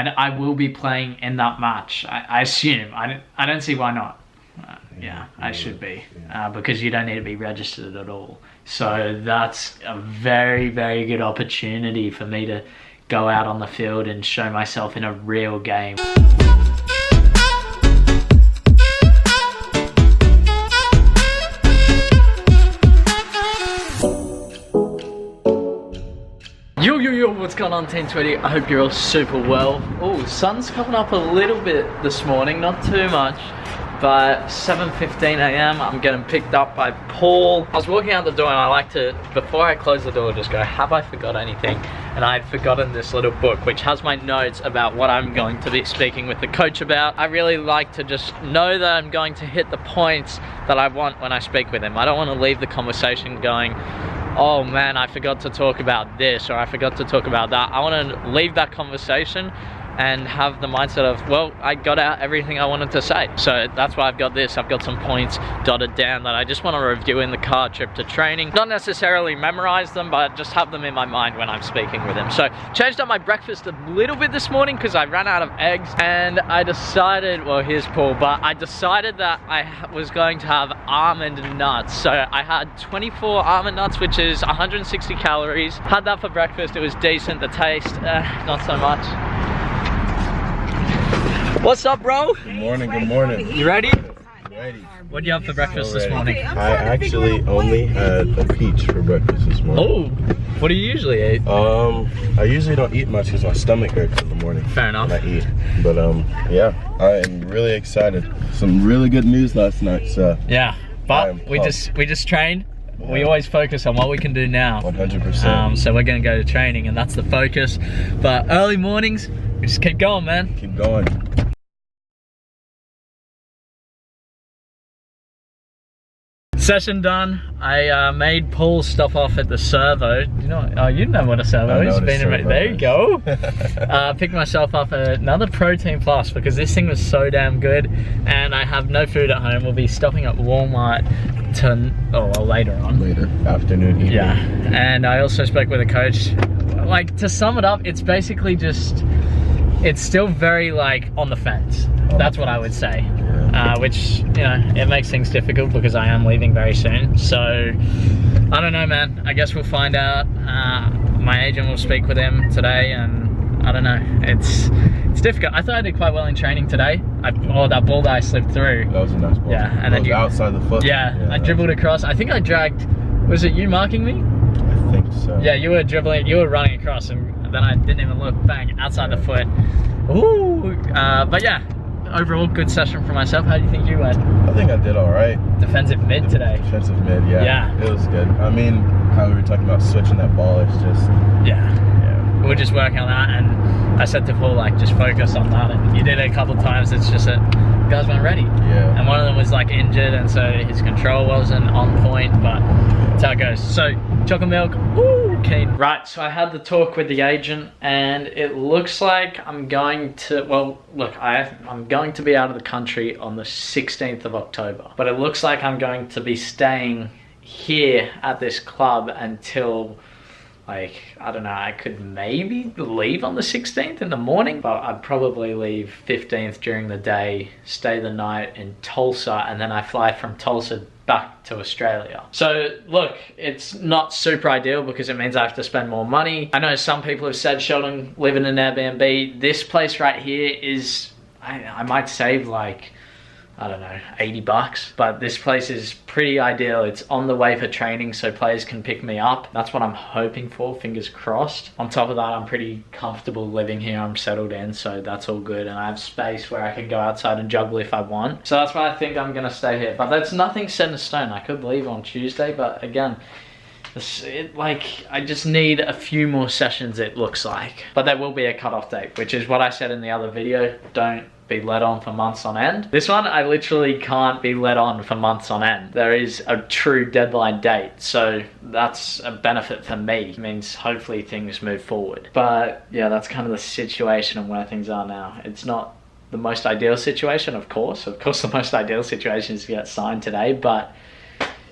and I will be playing in that match. I assume. I don't see why not. Yeah, I should be, because you don't need to be registered at all. So that's a very, very good opportunity for me to go out on the field and show myself in a real game. Yo, what's going on, Team Tweedy? I hope you're all super well. Oh, sun's coming up a little bit this morning, not too much. But 7:15 a.m. I'm getting picked up by Paul. I was walking out the door and I like to, before I close the door, just go, have I forgot anything? And I'd forgotten this little book which has my notes about what I'm going to be speaking with the coach about. I really like to just know that I'm going to hit the points that I want when I speak with him. I don't want to leave the conversation going, oh man, I forgot to talk about this, or I forgot to talk about that. I want to leave that conversation and have the mindset of, well, I got out everything I wanted to say. So that's why I've got this. I've got some points dotted down that I just want to review in the car trip to training. Not necessarily memorize them, but just have them in my mind when I'm speaking with him. So changed up my breakfast a little bit this morning because I ran out of eggs, and I decided, well, here's Paul, but I decided that I was going to have almond nuts. So I had 24 almond nuts, which is 160 calories. Had that for breakfast. It was decent. The taste, not so much. What's up, bro? Good morning, good morning. You ready? Ready. What do you have for breakfast this morning? I actually only had a peach for breakfast this morning. Oh, what do you usually eat? I usually don't eat much because my stomach hurts in the morning. Fair enough. When I eat. But yeah, I am really excited. Some really good news last night, so. Yeah, but we just trained. Yeah. We always focus on what we can do now. 100%. So we're gonna go to training and that's the focus. But early mornings, we just keep going, man. Keep going. Session done. I made Paul stop off at the servo. You know, oh, you know what a servo is. There you go. Picked myself up another Protein Plus because this thing was so damn good, and I have no food at home. We'll be stopping at Walmart later on. Later, afternoon, evening. Yeah, and I also spoke with a coach. Like, to sum it up, it's basically just, it's still very like on the fence. That's what I would say. Which, you know, it makes things difficult because I am leaving very soon. So, I don't know, man. I guess we'll find out. My agent will speak with him today, and I don't know. It's difficult. I thought I did quite well in training today. That ball that I slipped through. That was a nice ball. Yeah, and then you outside the foot. Yeah, I dribbled across. I think I dragged. Was it you marking me? I think so. Yeah, you were dribbling. You were running across, and then I didn't even look. Bang, outside the foot. Ooh. But yeah. Overall, good session for myself. How do you think you went? I think I did all right. Defensive mid today. Defensive mid, yeah. It was good. I mean, how we were talking about switching that ball, it's just... Yeah. We were just working on that, and I said to Paul, like, just focus on that. And you did it a couple of times. It's just that guys weren't ready. Yeah. And one of them was, like, injured, and so his control wasn't on point, but that's how it goes. So, chocolate milk, woo, keen. Right, so I had the talk with the agent, and it looks like I'm going to, well, look, I'm going to be out of the country on the 16th of October, but it looks like I'm going to be staying here at this club until, like, I don't know, I could maybe leave on the 16th in the morning, but I'd probably leave 15th during the day, stay the night in Tulsa, and then I fly from Tulsa back to Australia. So look, it's not super ideal because it means I have to spend more money. I know some people have said, Sheldon, live in an Airbnb. This place right here is, I might save like, I don't know, 80 bucks, but this place is pretty ideal. It's on the way for training so players can pick me up. That's what I'm hoping for, fingers crossed. On top of that, I'm pretty comfortable living here. I'm settled in, so that's all good. And I have space where I can go outside and juggle if I want. So that's why I think I'm gonna stay here. But that's nothing set in stone. I could leave on Tuesday, but again, I just need a few more sessions, it looks like. But there will be a cutoff date, which is what I said in the other video. Don't be let on for months on end. This one, I literally can't be let on for months on end. There is a true deadline date, so that's a benefit for me. It means hopefully things move forward. But yeah, that's kind of the situation and where things are now. It's not the most ideal situation, of course. Of course, the most ideal situation is to get signed today, but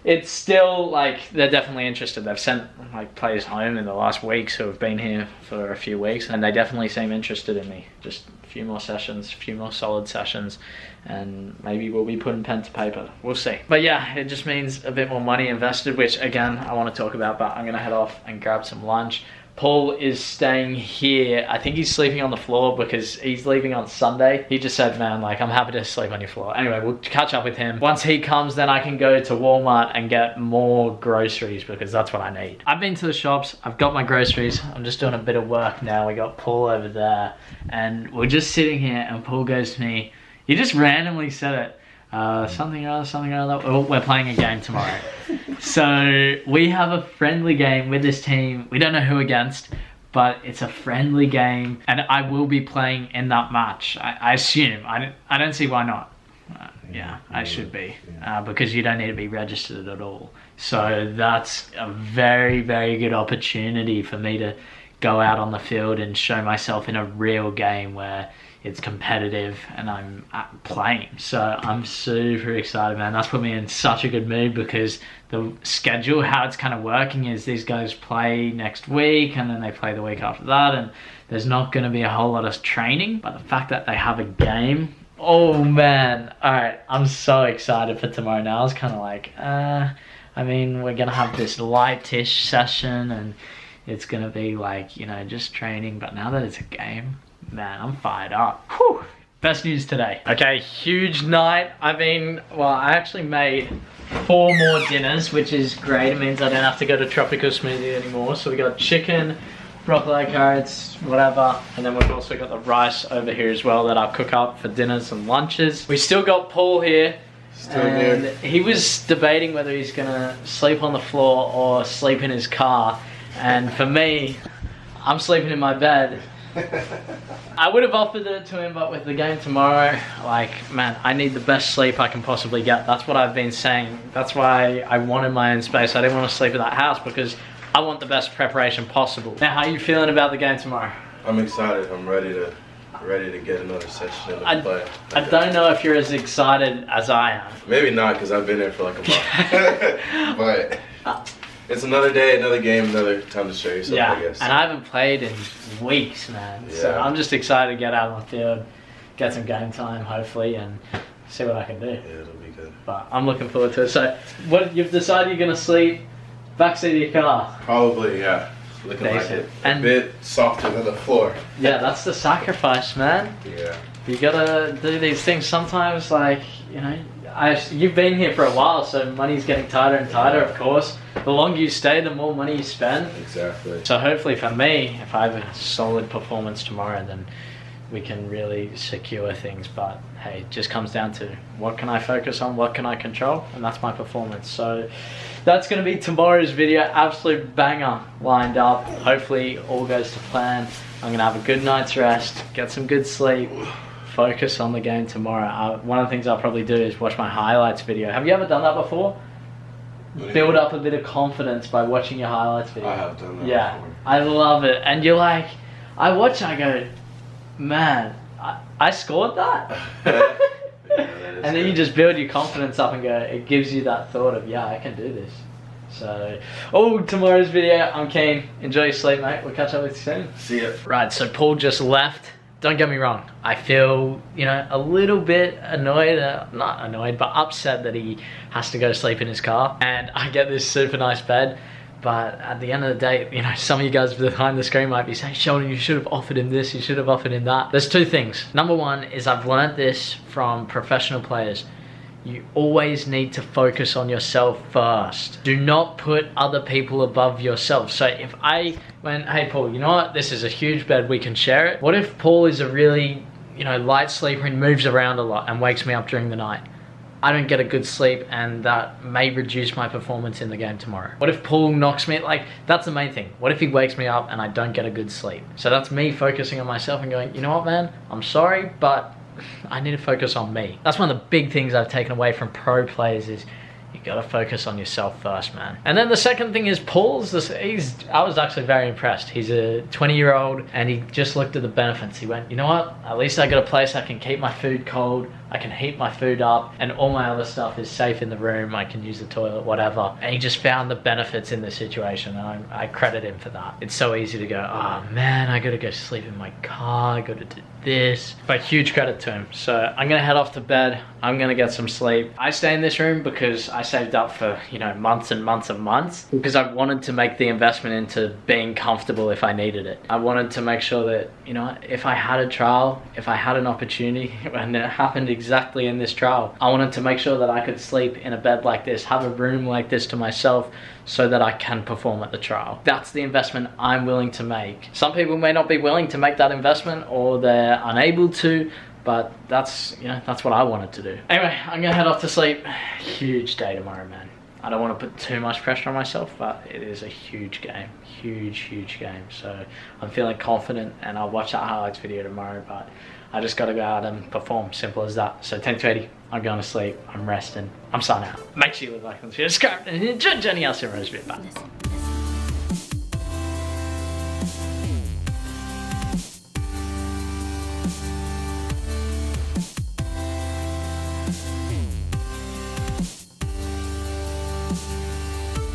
it's still like they're definitely interested. They've sent like players home in the last weeks who have been here for a few weeks, and they definitely seem interested in me. Just a few more sessions, a few more solid sessions, and maybe we'll be putting pen to paper. We'll see. But yeah, it just means a bit more money invested, which again I want to talk about, but I'm gonna head off and grab some lunch. Paul is staying here. I think he's sleeping on the floor because he's leaving on Sunday. He just said, man, like, I'm happy to sleep on your floor. Anyway, we'll catch up with him. Once he comes, then I can go to Walmart and get more groceries because that's what I need. I've been to the shops. I've got my groceries. I'm just doing a bit of work now. We got Paul over there and we're just sitting here and Paul goes to me, he just randomly said it. Something or other. Oh, we're playing a game tomorrow. So we have a friendly game with this team. We don't know who against, but it's a friendly game, and I will be playing in that match. I assume. I don't see why not. Yeah, I should be, because you don't need to be registered at all. So that's a very, very good opportunity for me to go out on the field and show myself in a real game where it's competitive and I'm playing. So I'm super excited, man. That's put me in such a good mood because the schedule, how it's kind of working is these guys play next week and then they play the week after that, and there's not going to be a whole lot of training, but the fact that they have a game, oh man. All right, I'm so excited for tomorrow now. I was kind of like, I mean, we're going to have this lightish session and it's going to be like, you know, just training, but now that it's a game, man, I'm fired up. Whew. Best news today. Okay, huge night. I mean, well, I actually made 4 more dinners, which is great. It means I don't have to go to Tropical Smoothie anymore. So we got chicken, broccoli, carrots, whatever. And then we've also got the rice over here as well that I'll cook up for dinners and lunches. We still got Paul here. And he was debating whether he's gonna sleep on the floor or sleep in his car. And for me, I'm sleeping in my bed. I would have offered it to him, but with the game tomorrow, like, man, I need the best sleep I can possibly get. That's what I've been saying. That's why I wanted my own space. I didn't want to sleep in that house because I want the best preparation possible. Now, how are you feeling about the game tomorrow? I'm excited. I'm ready to get another session and play. I don't know if you're as excited as I am. Maybe not, because I've been there for like a month. But it's another day, another game, another time to show yourself, I guess. And I haven't played in weeks, man. Yeah. So I'm just excited to get out on the field, get some game time, hopefully, and see what I can do. Yeah, it'll be good. But I'm looking forward to it. So, what, you've decided you're going to sleep backseat of your car? Probably, yeah. Looking Decent. like it. A bit softer than the floor. Yeah, that's the sacrifice, man. Yeah. You gotta do these things sometimes, like, you know, you've been here for a while, so money's getting tighter and tighter, of course. The longer you stay, the more money you spend. Exactly. So hopefully for me, if I have a solid performance tomorrow, then we can really secure things. But hey, it just comes down to what can I focus on, what can I control, and that's my performance. So that's going to be tomorrow's video. Absolute banger lined up. Hopefully all goes to plan. I'm going to have a good night's rest, get some good sleep, focus on the game tomorrow. One of the things I'll probably do is watch my highlights video. Have you ever done that before? Build up a bit of confidence by watching your highlights video. I have done that before. I love it. And you're like, I watch and I go, man, I scored that? And then you just build your confidence up and go, it gives you that thought of, yeah, I can do this. So, tomorrow's video, I'm keen. Enjoy your sleep, mate. We'll catch up with you soon. See ya. Right, so Paul just left. Don't get me wrong, I feel, you know, a little bit annoyed, not annoyed, but upset that he has to go sleep in his car. And I get this super nice bed, but at the end of the day, you know, some of you guys behind the screen might be saying, Sheldon, you should have offered him this, you should have offered him that. There's 2 things. Number 1 is I've learned this from professional players. You always need to focus on yourself first. Do not put other people above yourself. So if I went, hey Paul, you know what? This is a huge bed, we can share it. What if Paul is a really, you know, light sleeper and moves around a lot and wakes me up during the night? I don't get a good sleep and that may reduce my performance in the game tomorrow. What if Paul knocks me, like, that's the main thing. What if he wakes me up and I don't get a good sleep? So that's me focusing on myself and going, you know what, man? I'm sorry, but I need to focus on me. That's one of the big things I've taken away from pro players is You gotta focus on yourself first, man. And then the second thing is Paul's. I was actually very impressed. He's a 20-year-old and he just looked at the benefits. He went, you know what? At least I got a place I can keep my food cold. I can heat my food up and all my other stuff is safe in the room. I can use the toilet, whatever. And he just found the benefits in the situation, and I credit him for that. It's so easy to go, oh man, I gotta go sleep in my car, I gotta do this. But huge credit to him. So I'm gonna head off to bed. I'm gonna get some sleep. I stay in this room because I saved up for, you know, months and months and months, because I wanted to make the investment into being comfortable if I needed it. I wanted to make sure that, you know, if I had a trial, if I had an opportunity, and it happened exactly in this trial, I wanted to make sure that I could sleep in a bed like this, have a room like this to myself, so that I can perform at the trial. That's the investment I'm willing to make. Some people may not be willing to make that investment, or they're unable to, but that's, you know, that's what I wanted to do. Anyway, I'm gonna head off to sleep. Huge day tomorrow, man. I don't want to put too much pressure on myself, but it is a huge game. Huge game. So I'm feeling confident, and I'll watch that highlights video tomorrow, but I just got to go out and perform. Simple as that. So 10:20, I'm going to sleep, I'm resting, I'm signing out. Make sure you leave a like and subscribe, and enjoy Johnny Elson Rosebeard. Bye.